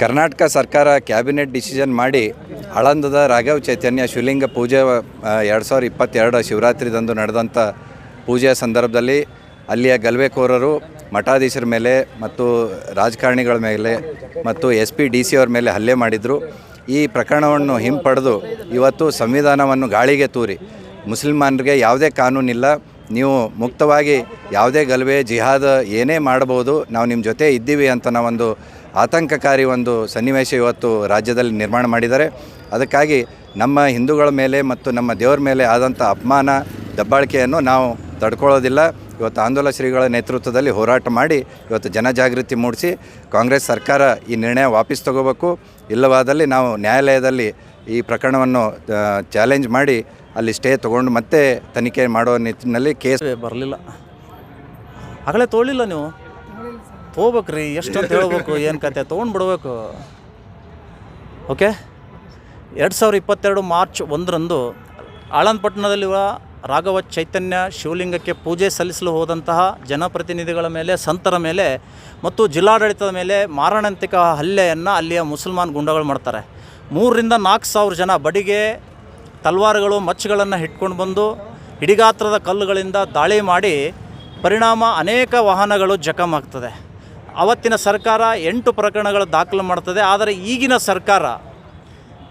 ಕರ್ನಾಟಕ ಸರ್ಕಾರ cabinet decision ಮಾಡಿ ಆಳಂದದ ರಾಘವ್ ಚೈತನ್ಯ ಶಿವಲಿಂಗ ಪೂಜೆ 2022 ಶಿವರಾತ್ರಿದಂದು ನಡೆದಂಥ ಪೂಜೆಯ ಸಂದರ್ಭದಲ್ಲಿ ಅಲ್ಲಿಯ ಗಲಭೆಕೋರರು ಮಠಾಧೀಶರ ಮೇಲೆ ಮತ್ತು ರಾಜಕಾರಣಿಗಳ ಮೇಲೆ ಮತ್ತು SP DC ಅವ್ರ ಮೇಲೆ ಹಲ್ಲೆ ಮಾಡಿದರು. ಈ ಪ್ರಕರಣವನ್ನು ಹಿಂಪಡೆದು ಇವತ್ತು ಸಂವಿಧಾನವನ್ನು ಗಾಳಿಗೆ ತೂರಿ ಮುಸಲ್ಮಾನರಿಗೆ ಯಾವುದೇ ಕಾನೂನಿಲ್ಲ, ನೀವು ಮುಕ್ತವಾಗಿ ಯಾವುದೇ ಗಲಭೆ ಜಿಹಾದ್ ಏನೇ ಮಾಡಬಹುದು, ನಾವು ನಿಮ್ಮ ಜೊತೆ ಇದ್ದೀವಿ ಅಂತ ನಾವೊಂದು ಆತಂಕಕಾರಿ ಒಂದು ಸನ್ನಿವೇಶ ಇವತ್ತು ರಾಜ್ಯದಲ್ಲಿ ನಿರ್ಮಾಣ ಮಾಡಿದ್ದಾರೆ. ಅದಕ್ಕಾಗಿ ನಮ್ಮ ಹಿಂದೂಗಳ ಮೇಲೆ ಮತ್ತು ನಮ್ಮ ದೇವರ ಮೇಲೆ ಆದಂಥ ಅಪಮಾನ ದಬ್ಬಾಳಿಕೆಯನ್ನು ನಾವು ತಡ್ಕೊಳ್ಳೋದಿಲ್ಲ. ಇವತ್ತು ಆಂದೋಲನ ಶ್ರೀಗಳ ನೇತೃತ್ವದಲ್ಲಿ ಹೋರಾಟ ಮಾಡಿ ಇವತ್ತು ಜನಜಾಗೃತಿ ಮೂಡಿಸಿ ಕಾಂಗ್ರೆಸ್ ಸರ್ಕಾರ ಈ ನಿರ್ಣಯ ವಾಪಸ್ ತಗೋಬೇಕು. ಇಲ್ಲವಾದಲ್ಲಿ ನಾವು ನ್ಯಾಯಾಲಯದಲ್ಲಿ ಈ ಪ್ರಕರಣವನ್ನು ಚಾಲೆಂಜ್ ಮಾಡಿ ಅಲ್ಲಿ ಸ್ಟೇ ತೊಗೊಂಡು ಮತ್ತೆ ತನಿಖೆ ಮಾಡೋ ನಿಟ್ಟಿನಲ್ಲಿ ಕೇಸ್ ಬರಲಿಲ್ಲ. ಆಗಲೇ ತೊಗೊಳ್ಳಿಲ್ಲ, ನೀವು ತೊಗೋಬೇಕ್ರಿ. ಎಷ್ಟು ಅಂತ ಹೇಳ್ಬೇಕು, ಏನು ಕತೆ ತೊಗೊಂಡ್ಬಿಡ್ಬೇಕು. ಓಕೆ, 2022 ಮಾರ್ಚ್ 1ರಂದು ಆಳಂದಪಟ್ಟಣದಲ್ಲಿರುವ ರಾಘವ ಚೈತನ್ಯ ಶಿವಲಿಂಗಕ್ಕೆ ಪೂಜೆ ಸಲ್ಲಿಸಲು ಹೋದಂತಹ ಜನಪ್ರತಿನಿಧಿಗಳ ಮೇಲೆ, ಸಂತರ ಮೇಲೆ ಮತ್ತು ಜಿಲ್ಲಾಡಳಿತದ ಮೇಲೆ ಮಾರಣಾಂತಿಕ ಹಲ್ಲೆಯನ್ನು ಅಲ್ಲಿಯ ಮುಸಲ್ಮಾನ್ ಗುಂಡಗಳು ಮಾಡ್ತಾರೆ. 3,000 ರಿಂದ 4,000 ಜನ ಬಡಿಗೆ, ತಲ್ವಾರುಗಳು, ಮಚ್ಚುಗಳನ್ನು ಇಟ್ಕೊಂಡು ಬಂದು ಹಿಡಿಗಾತ್ರದ ಕಲ್ಲುಗಳಿಂದ ದಾಳಿ ಮಾಡಿ ಪರಿಣಾಮ ಅನೇಕ ವಾಹನಗಳು ಜಖಮಾಗ್ತದೆ. ಅವತ್ತಿನ ಸರ್ಕಾರ 8 ಪ್ರಕರಣಗಳು ದಾಖಲು ಮಾಡ್ತದೆ. ಆದರೆ ಈಗಿನ ಸರ್ಕಾರ,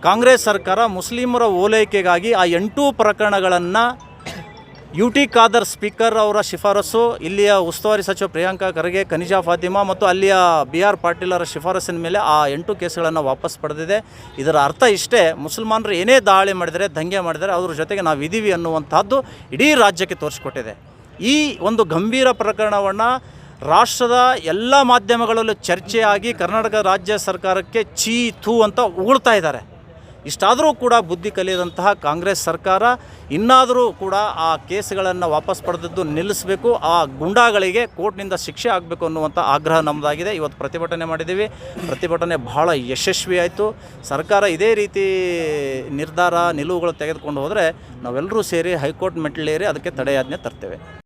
ಕಾಂಗ್ರೆಸ್ ಸರ್ಕಾರ, ಮುಸ್ಲಿಮರ ಓಲೈಕೆಗಾಗಿ ಆ 8 ಪ್ರಕರಣಗಳನ್ನು UT ಖಾದರ್ ಸ್ಪೀಕರ್ ಅವರ ಶಿಫಾರಸು, ಇಲ್ಲಿಯ ಉಸ್ತುವಾರಿ ಸಚಿವ ಪ್ರಿಯಾಂಕಾ ಖರ್ಗೆ, ಖನಿಜಾ ಫಾತಿಮಾ ಮತ್ತು ಅಲ್ಲಿಯ BR ಪಾಟೀಲ್ ಅವರ ಶಿಫಾರಸಿನ ಮೇಲೆ ಆ 8 ಕೇಸುಗಳನ್ನು ವಾಪಸ್ ಪಡೆದಿದೆ. ಇದರ ಅರ್ಥ ಇಷ್ಟೇ, ಮುಸಲ್ಮಾನರು ಏನೇ ದಾಳಿ ಮಾಡಿದರೆ, ದಂಗೆ ಮಾಡಿದರೆ ಅದ್ರ ಜೊತೆಗೆ ನಾವಿದ್ದೀವಿ ಅನ್ನುವಂಥದ್ದು ಇಡೀ ರಾಜ್ಯಕ್ಕೆ ತೋರಿಸ್ಕೊಟ್ಟಿದೆ. ಈ ಒಂದು ಗಂಭೀರ ಪ್ರಕರಣವನ್ನು ರಾಷ್ಟ್ರದ ಎಲ್ಲ ಮಾಧ್ಯಮಗಳಲ್ಲೂ ಚರ್ಚೆಯಾಗಿ ಕರ್ನಾಟಕ ರಾಜ್ಯ ಸರ್ಕಾರಕ್ಕೆ ಛೀ ಥೂ ಅಂತ ಉಗುಳ್ತಾ ಇದ್ದಾರೆ. ಇಷ್ಟಾದರೂ ಕೂಡ ಬುದ್ಧಿ ಕಲಿಯದಂತಹ ಕಾಂಗ್ರೆಸ್ ಸರ್ಕಾರ ಇನ್ನಾದರೂ ಕೂಡ ಆ ಕೇಸುಗಳನ್ನು ವಾಪಸ್ ಪಡೆದದ್ದು ನಿಲ್ಲಿಸಬೇಕು, ಆ ಗುಂಡಾಗಳಿಗೆ ಕೋರ್ಟ್ನಿಂದ ಶಿಕ್ಷೆ ಆಗಬೇಕು ಅನ್ನುವಂಥ ಆಗ್ರಹ ನಮ್ಮದಾಗಿದೆ. ಇವತ್ತು ಪ್ರತಿಭಟನೆ ಮಾಡಿದ್ದೀವಿ. ಪ್ರತಿಭಟನೆ ಬಹಳ ಯಶಸ್ವಿಯಾಯಿತು. ಸರ್ಕಾರ ಇದೇ ರೀತಿ ನಿರ್ಧಾರ ನಿಲುವುಗಳು ತೆಗೆದುಕೊಂಡು ಹೋದರೆ ನಾವೆಲ್ಲರೂ ಸೇರಿ ಹೈಕೋರ್ಟ್ ಮೆಟ್ಟಿಲೇರಿ ಅದಕ್ಕೆ ತಡೆಯಾಜ್ಞೆ ತರ್ತೇವೆ.